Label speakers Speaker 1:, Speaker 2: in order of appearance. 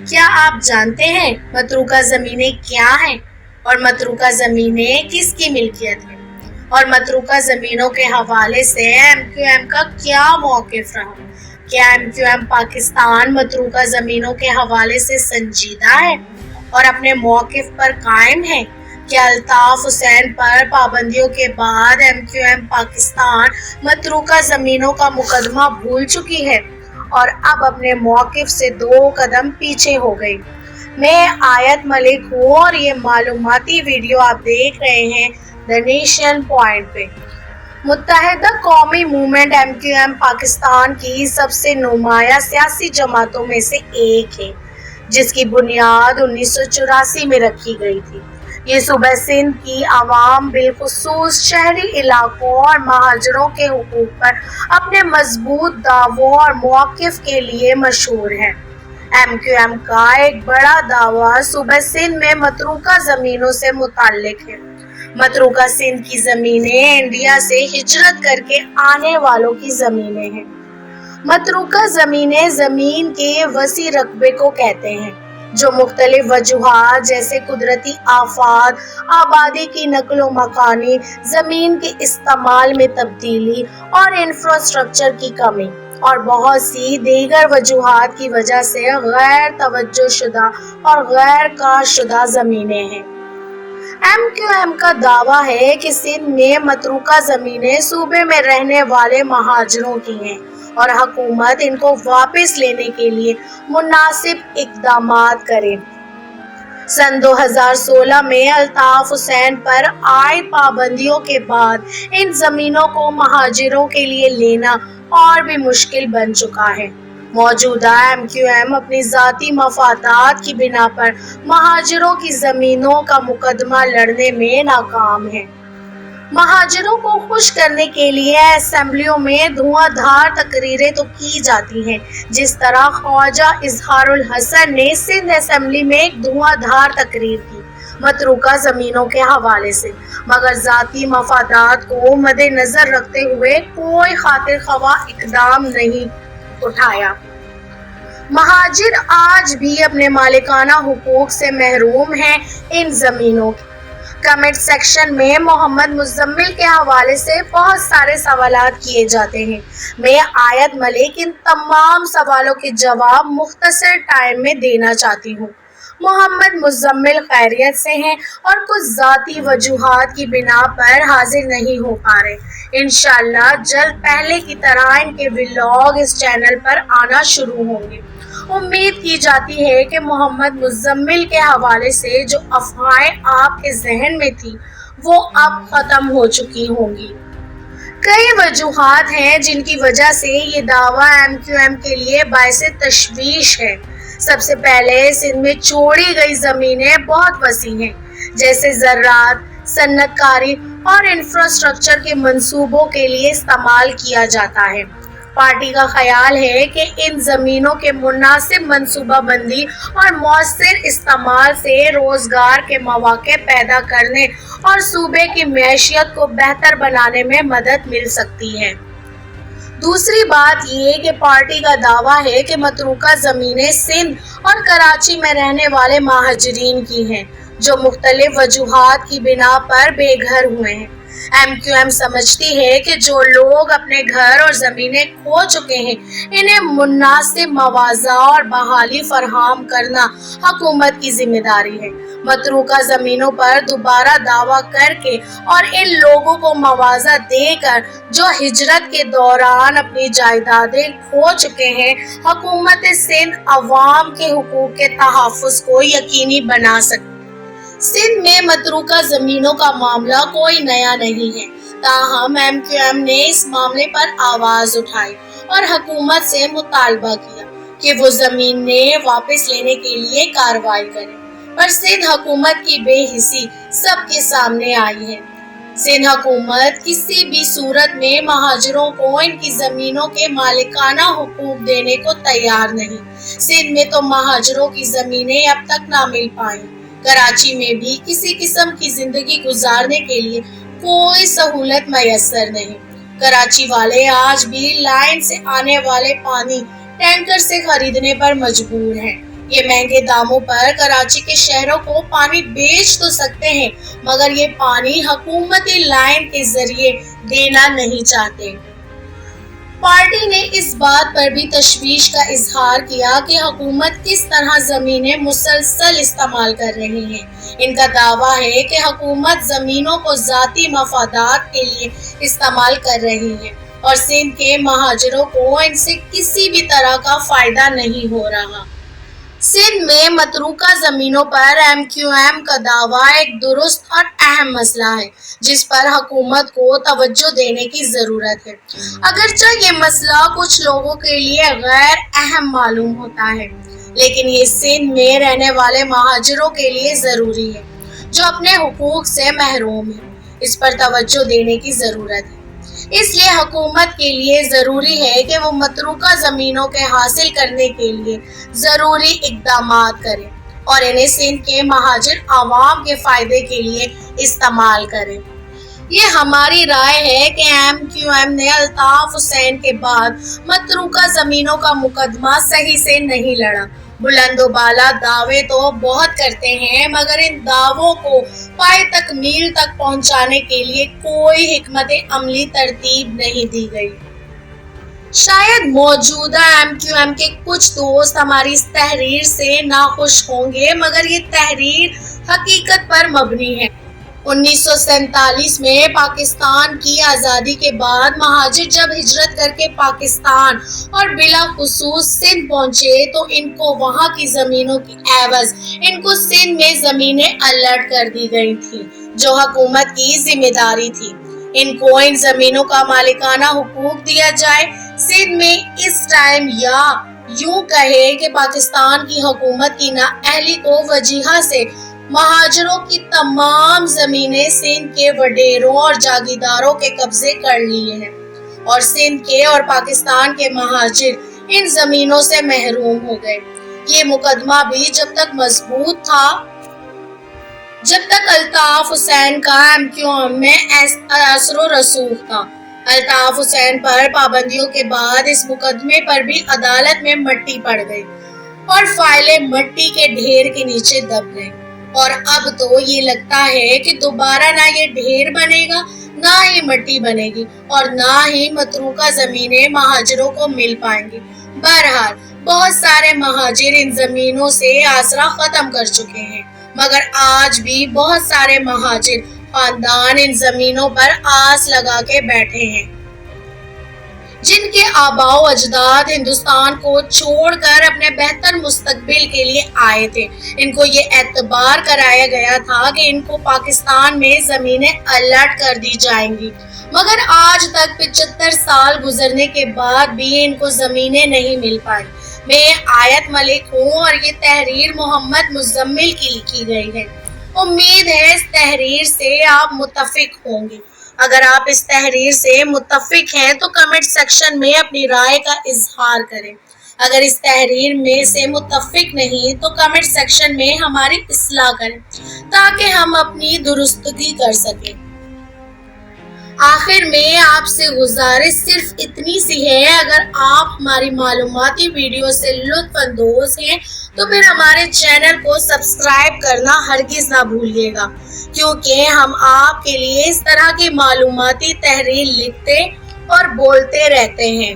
Speaker 1: کیا آپ جانتے ہیں متروکہ زمینیں کیا ہیں اور متروکہ زمینیں کس کی ملکیت ہیں اور متروکہ زمینوں کے حوالے سے ایم کیو ایم کا کیا موقف رہا؟ کیا ایم کیو ایم پاکستان متروکہ زمینوں کے حوالے سے سنجیدہ ہے اور اپنے موقف پر قائم ہے؟ کیا الطاف حسین پر پابندیوں کے بعد ایم کیو ایم پاکستان متروکہ زمینوں کا مقدمہ بھول چکی ہے اور اب اپنے موقف سے 2 قدم پیچھے ہو گئی؟ میں آیت ملک ہوں اور یہ معلوماتی ویڈیو آپ دیکھ رہے ہیں دی نیشن پوائنٹ پہ۔ Muttahida Qaumi movement M Q M Pakistan کی سب سے نمایاں سیاسی جماعتوں میں سے ایک ہے، جس کی بنیاد 1984 میں رکھی گئی تھی۔ یہ صوبہ سندھ کی عوام بالخصوص شہری علاقوں اور مہاجروں کے حقوق پر اپنے مضبوط دعووں اور موقف کے لیے مشہور ہے۔ ایم کیو ایم کا ایک بڑا دعویٰ صوبہ سندھ میں متروکہ زمینوں سے متعلق ہے۔ متروکہ سندھ کی زمینیں انڈیا سے ہجرت کر کے آنے والوں کی زمینیں ہیں۔ متروکہ زمینیں زمین کے وسیع رقبے کو کہتے ہیں جو مختلف وجوہات جیسے قدرتی آفات، آبادی کی نقل و مکانی، زمین کے استعمال میں تبدیلی اور انفراسٹرکچر کی کمی اور بہت سی دیگر وجوہات کی وجہ سے غیر توجہ شدہ اور غیر کاشت شدہ زمینیں ہیں۔ ایم کیو ایم کا دعویٰ ہے کہ سندھ میں متروکہ زمینیں صوبے میں رہنے والے مہاجروں کی ہیں اور حکومت ان کو واپس لینے کے لیے مناسب اقدامات کرے۔ سن 2016 میں الطاف حسین پر عائد پابندیوں کے بعد ان زمینوں کو مہاجروں کے لیے لینا اور بھی مشکل بن چکا ہے۔ موجودہ ایم کیو ایم اپنی ذاتی مفادات کی بنا پر مہاجروں کی زمینوں کا مقدمہ لڑنے میں ناکام ہے۔ مہاجروں کو خوش کرنے کے لیے اسمبلیوں میں دھواں دھار تقریریں تو کی جاتی ہیں، جس طرح خواجہ اظہار الحسن نے سندھ اسمبلی میں ایک دھواں دھار تقریر کی متروکہ زمینوں کے حوالے سے، مگر ذاتی مفادات کو مد نظر رکھتے ہوئے کوئی خاطر خواہ اقدام نہیں اٹھایا۔ مہاجر آج بھی اپنے مالکانہ حقوق سے محروم ہیں۔ ان زمینوں کے کمنٹ سیکشن میں محمد مزمل کے حوالے سے بہت سارے سوالات کیے جاتے ہیں۔ میں آیت ملک ان تمام سوالوں کے جواب مختصر ٹائم میں دینا چاہتی ہوں۔ محمد مزمل خیریت سے ہیں اور کچھ ذاتی وجوہات کی بنا پر حاضر نہیں ہو پا رہے۔ انشاءاللہ جلد پہلے کی طرح ان کے ولاگ اس چینل پر آنا شروع ہوں گے۔ امید کی جاتی ہے کہ محمد مزمل کے حوالے سے جو افواہیں آپ کے ذہن میں تھی وہ اب ختم ہو چکی ہوں گی۔ کئی وجوہات ہیں جن کی وجہ سے یہ دعویٰ ایم کیو ایم کے لیے باعث تشویش ہے۔ سب سے پہلے سندھ میں چھوڑی گئی زمینیں بہت وسیع ہیں، جیسے زراعت، صنعت کاری اور انفراسٹرکچر کے منصوبوں کے لیے استعمال کیا جاتا ہے۔ پارٹی کا خیال ہے کہ ان زمینوں کے مناسب منصوبہ بندی اور مؤثر استعمال سے روزگار کے مواقع پیدا کرنے اور صوبے کی معیشت کو بہتر بنانے میں مدد مل سکتی ہے۔ دوسری بات یہ کہ پارٹی کا دعویٰ ہے کہ متروکہ زمینیں سندھ اور کراچی میں رہنے والے مہاجرین کی ہیں جو مختلف وجوہات کی بنا پر بے گھر ہوئے ہیں۔ ایم کیو ایم سمجھتی ہے کہ جو لوگ اپنے گھر اور زمینیں کھو چکے ہیں انہیں مناسب معاوضہ اور بحالی فراہم کرنا حکومت کی ذمہ داری ہے۔ متروکہ زمینوں پر دوبارہ دعویٰ کر کے اور ان لوگوں کو معاوضہ دے کر جو ہجرت کے دوران اپنی جائیدادیں کھو چکے ہیں، حکومت سندھ عوام کے حقوق کے تحفظ کو یقینی بنا سکتی۔ سندھ میں متروکہ زمینوں کا معاملہ کوئی نیا نہیں ہے، تاہم ایم کیو ایم نے اس معاملے پر آواز اٹھائی اور حکومت سے مطالبہ کیا کہ وہ زمینیں واپس لینے کے لیے کارروائی کرے، پر سندھ حکومت کی بے حسی سب کے سامنے آئی ہے۔ سندھ حکومت کسی بھی صورت میں مہاجروں کو ان کی زمینوں کے مالکانہ حقوق دینے کو تیار نہیں۔ سندھ میں تو مہاجروں کی زمینیں اب تک نہ مل پائیں۔ کراچی میں بھی کسی قسم کی زندگی گزارنے کے لیے کوئی سہولت میسر نہیں۔ کراچی والے آج بھی لائن سے آنے والے پانی ٹینکر سے خریدنے پر مجبور ہیں۔ یہ مہنگے داموں پر کراچی کے شہروں کو پانی بیچ تو سکتے ہیں مگر یہ پانی حکومتی لائن کے ذریعے دینا نہیں چاہتے۔ پارٹی نے اس بات پر بھی تشویش کا اظہار کیا کہ حکومت کس طرح زمینیں مسلسل استعمال کر رہی ہے۔ ان کا دعویٰ ہے کہ حکومت زمینوں کو ذاتی مفادات کے لیے استعمال کر رہی ہے اور سندھ کے مہاجروں کو ان سے کسی بھی طرح کا فائدہ نہیں ہو رہا۔ سندھ میں متروکہ زمینوں پر ایم کیو ایم کا دعویٰ ایک درست اور اہم مسئلہ ہے جس پر حکومت کو توجہ دینے کی ضرورت ہے۔ اگرچہ یہ مسئلہ کچھ لوگوں کے لیے غیر اہم معلوم ہوتا ہے لیکن یہ سندھ میں رہنے والے مہاجروں کے لیے ضروری ہے جو اپنے حقوق سے محروم ہیں۔ اس پر توجہ دینے کی ضرورت ہے۔ اس لیے حکومت کے لیے ضروری ہے کہ وہ متروکہ زمینوں کے حاصل کرنے کے لیے ضروری اقدامات کرے اور انہیں سندھ کے مہاجر عوام کے فائدے کے لیے استعمال کرے۔ یہ ہماری رائے ہے کہ ایم کیو ایم نے الطاف حسین کے بعد متروکہ زمینوں کا مقدمہ صحیح سے نہیں لڑا۔ بلند و بالا دعوے تو بہت کرتے ہیں مگر ان دعووں کو پائے تکمیل تک پہنچانے کے لیے کوئی حکمت عملی ترتیب نہیں دی گئی۔ شاید موجودہ ایم کیو ایم کے کچھ دوست ہماری اس تحریر سے ناخوش ہوں گے مگر یہ تحریر حقیقت پر مبنی ہے۔ 1947 میں پاکستان کی آزادی کے بعد مہاجر جب ہجرت کر کے پاکستان اور بالخصوص سندھ پہنچے تو ان کو وہاں کی زمینوں کی عوض ان کو سندھ میں زمینیں الٹ کر دی گئی تھیں جو حکومت کی ذمہ داری تھی۔ ان کو ان زمینوں کا مالکانہ حقوق دیا جائے۔ سندھ میں اس ٹائم یا یوں کہے کہ پاکستان کی حکومت کی نااہلی کو وجہ سے مہاجروں کی تمام زمینیں سندھ کے وڈیروں اور جاگیرداروں کے قبضے کر لیے ہیں اور سندھ کے اور پاکستان کے مہاجر ان زمینوں سے محروم ہو گئے۔ یہ مقدمہ بھی جب تک مضبوط تھا جب تک الطاف حسین کا ایم کیو ایم میں اثر و رسوخ تھا۔ الطاف حسین پر پابندیوں کے بعد اس مقدمے پر بھی عدالت میں مٹی پڑ گئی اور فائلیں مٹی کے ڈھیر کے نیچے دب گئی اور اب تو یہ لگتا ہے کہ دوبارہ نہ یہ ڈھیر بنے گا نہ ہی مٹی بنے گی اور نہ ہی متروکہ زمینیں مہاجروں کو مل پائیں گی۔ بہرحال بہت سارے مہاجر ان زمینوں سے آسرا ختم کر چکے ہیں مگر آج بھی بہت سارے مہاجر خاندان ان زمینوں پر آس لگا کے بیٹھے ہیں جن کے آباء و اجداد ہندوستان کو چھوڑ کر اپنے بہتر مستقبل کے لیے آئے تھے۔ ان کو یہ اعتبار کرایا گیا تھا کہ ان کو پاکستان میں زمینیں الٹ کر دی جائیں گی مگر آج تک 75 سال گزرنے کے بعد بھی ان کو زمینیں نہیں مل پائیں۔ میں آیت ملک ہوں اور یہ تحریر محمد مزمل کی لکھی گئی ہے۔ امید ہے اس تحریر سے آپ متفق ہوں گے۔ اگر آپ اس تحریر سے متفق ہیں تو کمنٹ سیکشن میں اپنی رائے کا اظہار کریں۔ اگر اس تحریر میں سے متفق نہیں تو کمنٹ سیکشن میں ہماری اصلاح کریں تاکہ ہم اپنی درستگی کر سکیں۔ آخر میں آپ سے گزارش صرف اتنی سی ہے، اگر آپ ہماری معلوماتی ویڈیو سے لطف اندوز ہیں تو پھر ہمارے چینل کو سبسکرائب کرنا ہرگز نہ بھولیے گا کیونکہ ہم آپ کے لیے اس طرح کی معلوماتی تحریر لکھتے اور بولتے رہتے ہیں۔